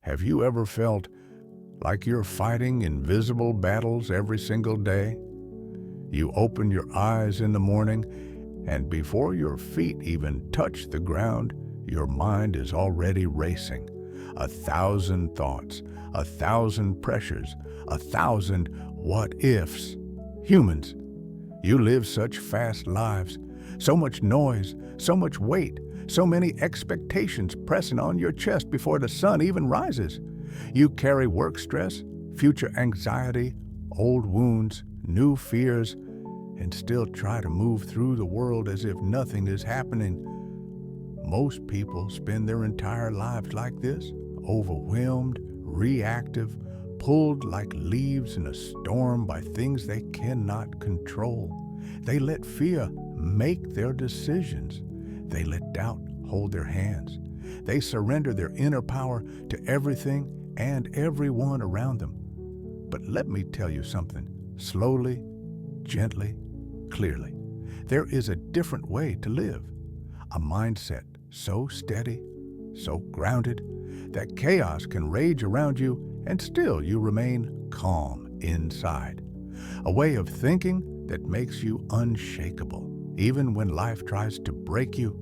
Have you ever felt like you're fighting invisible battles every single day? You open your eyes in the morning, and before your feet even touch the ground, your mind is already racing. 1,000 thoughts, 1,000 pressures, 1,000 what-ifs. Humans, you live such fast lives, so much noise, so much weight, so many expectations pressing on your chest before the sun even rises. You carry work stress, future anxiety, old wounds, new fears, and still try to move through the world as if nothing is happening. Most people spend their entire lives like this, overwhelmed, reactive, pulled like leaves in a storm by things they cannot control. They let fear make their decisions. They let doubt hold their hands. They surrender their inner power to everything and everyone around them. But let me tell you something, slowly, gently, clearly. There is a different way to live. A mindset so steady, so grounded, that chaos can rage around you and still you remain calm inside. A way of thinking that makes you unshakable, even when life tries to break you.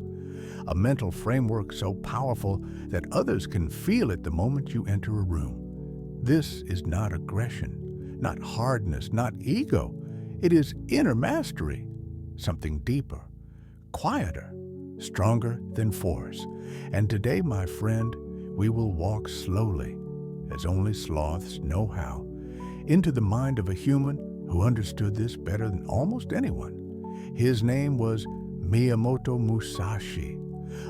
A mental framework so powerful that others can feel it the moment you enter a room. This is not aggression, not hardness, not ego. It is inner mastery, something deeper, quieter, stronger than force. And today, my friend, we will walk slowly, as only sloths know how, into the mind of a human who understood this better than almost anyone. His name was Miyamoto Musashi,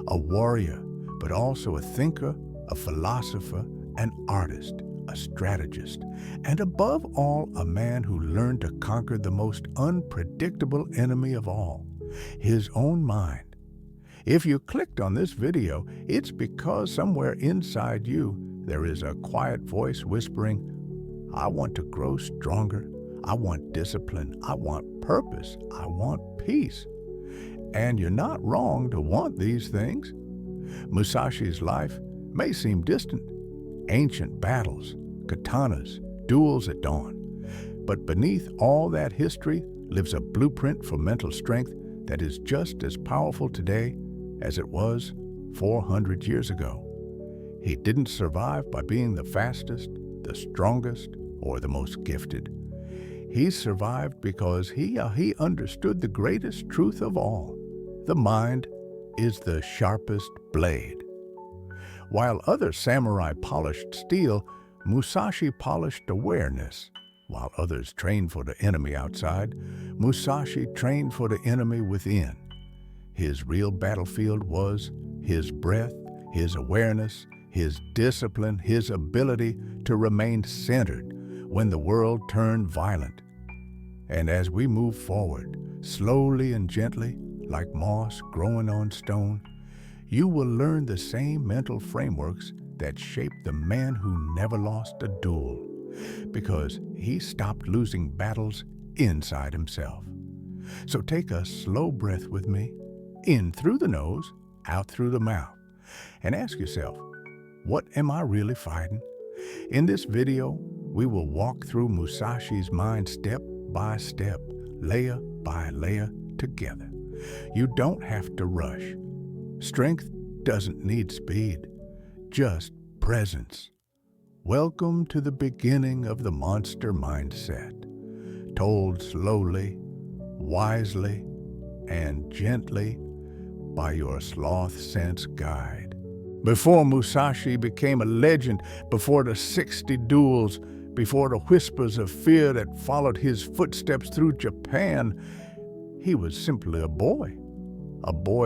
a warrior, but also a thinker, a philosopher, an artist, a strategist, and above all, a man who learned to conquer the most unpredictable enemy of all, his own mind. If you clicked on this video, it's because somewhere inside you there is a quiet voice whispering, I want to grow stronger, I want discipline, I want purpose, I want peace. And you're not wrong to want these things. Musashi's life may seem distant. Ancient battles, katanas, duels at dawn. But beneath all that history lives a blueprint for mental strength that is just as powerful today as it was 400 years ago. He didn't survive by being the fastest, the strongest, or the most gifted. He survived because he understood the greatest truth of all. The mind is the sharpest blade. While other samurai polished steel, Musashi polished awareness. While others trained for the enemy outside, Musashi trained for the enemy within. His real battlefield was his breath, his awareness, his discipline, his ability to remain centered when the world turned violent. And as we move forward, slowly and gently, like moss growing on stone, you will learn the same mental frameworks that shaped the man who never lost a duel, because he stopped losing battles inside himself. So take a slow breath with me, in through the nose, out through the mouth, and ask yourself, what am I really fighting? In this video, we will walk through Musashi's mind step by step, layer by layer, together. You don't have to rush. Strength doesn't need speed, just presence. Welcome to the beginning of the monster mindset, told slowly, wisely, and gently by your SlothSense guide. Before Musashi became a legend, before the 60 duels, before the whispers of fear that followed his footsteps through Japan, he was simply a boy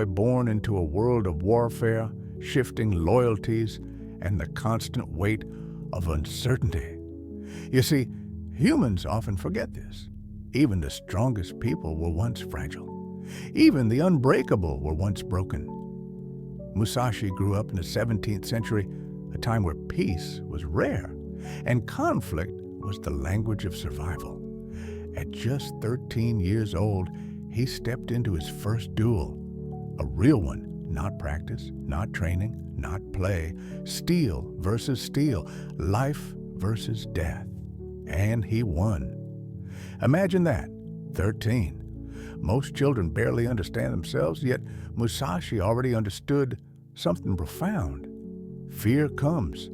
born into a world of warfare, shifting loyalties, and the constant weight of uncertainty. You see, humans often forget this. Even the strongest people were once fragile. Even the unbreakable were once broken. Musashi grew up in the 17th century, a time where peace was rare, and conflict was the language of survival. At just 13 years old, he stepped into his first duel, a real one, not practice, not training, not play, steel versus steel, life versus death. And he won. Imagine that, 13. Most children barely understand themselves, yet Musashi already understood something profound. Fear comes,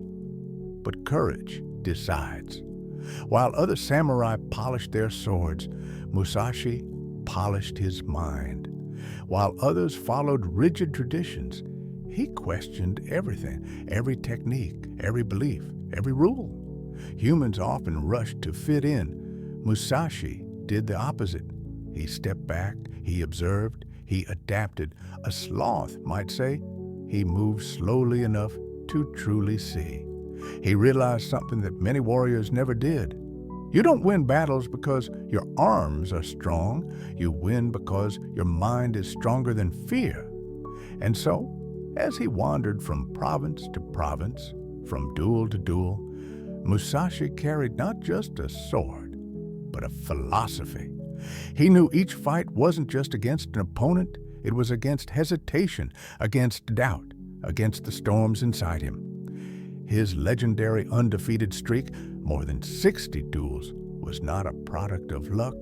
but courage decides. While other samurai polished their swords, Musashi polished his mind. While others followed rigid traditions, he questioned everything, every technique, every belief, every rule. Humans often rush to fit in. Musashi did the opposite. He stepped back, he observed, he adapted. A sloth might say he moved slowly enough to truly see. He realized something that many warriors never did. You don't win battles because your arms are strong. You win because your mind is stronger than fear. And so, as he wandered from province to province, from duel to duel, Musashi carried not just a sword, but a philosophy. He knew each fight wasn't just against an opponent, it was against hesitation, against doubt, against the storms inside him. His legendary undefeated streak, more than 60 duels, was not a product of luck,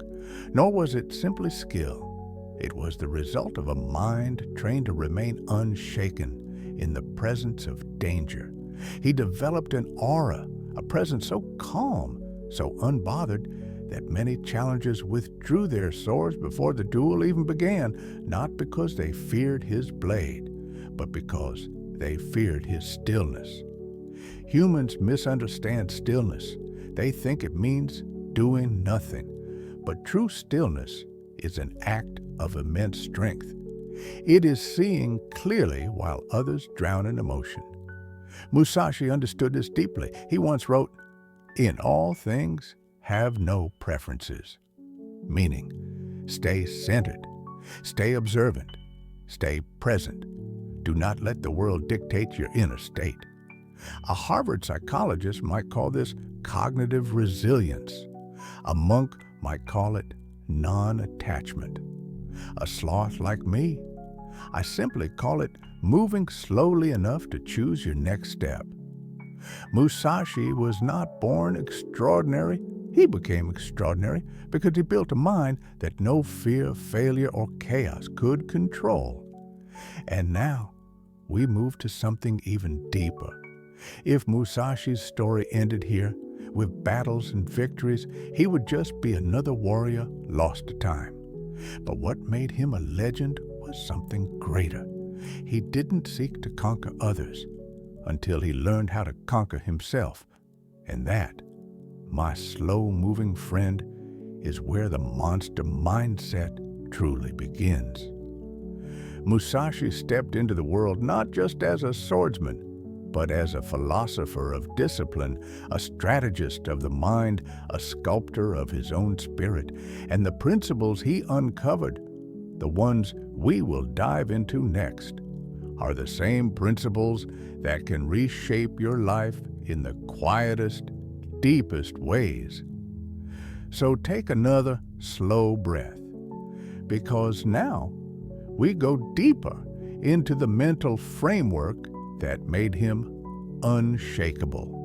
nor was it simply skill. It was the result of a mind trained to remain unshaken in the presence of danger. He developed an aura, a presence so calm, so unbothered, that many challengers withdrew their swords before the duel even began, not because they feared his blade, but because they feared his stillness. Humans misunderstand stillness. They think it means doing nothing. But true stillness is an act of immense strength. It is seeing clearly while others drown in emotion. Musashi understood this deeply. He once wrote, "In all things, have no preferences," meaning stay centered, stay observant, stay present. Do not let the world dictate your inner state. A Harvard psychologist might call this cognitive resilience. A monk might call it non-attachment. A sloth like me, I simply call it moving slowly enough to choose your next step. Musashi was not born extraordinary. He became extraordinary because he built a mind that no fear, failure, or chaos could control. And now, we move to something even deeper. If Musashi's story ended here, with battles and victories, he would just be another warrior lost to time. But what made him a legend was something greater. He didn't seek to conquer others until he learned how to conquer himself. And that, my slow-moving friend, is where the monster mindset truly begins. Musashi stepped into the world not just as a swordsman, but as a philosopher of discipline, a strategist of the mind, a sculptor of his own spirit. And the principles he uncovered, the ones we will dive into next, are the same principles that can reshape your life in the quietest, deepest ways. So take another slow breath, because now we go deeper into the mental framework that made him unshakable.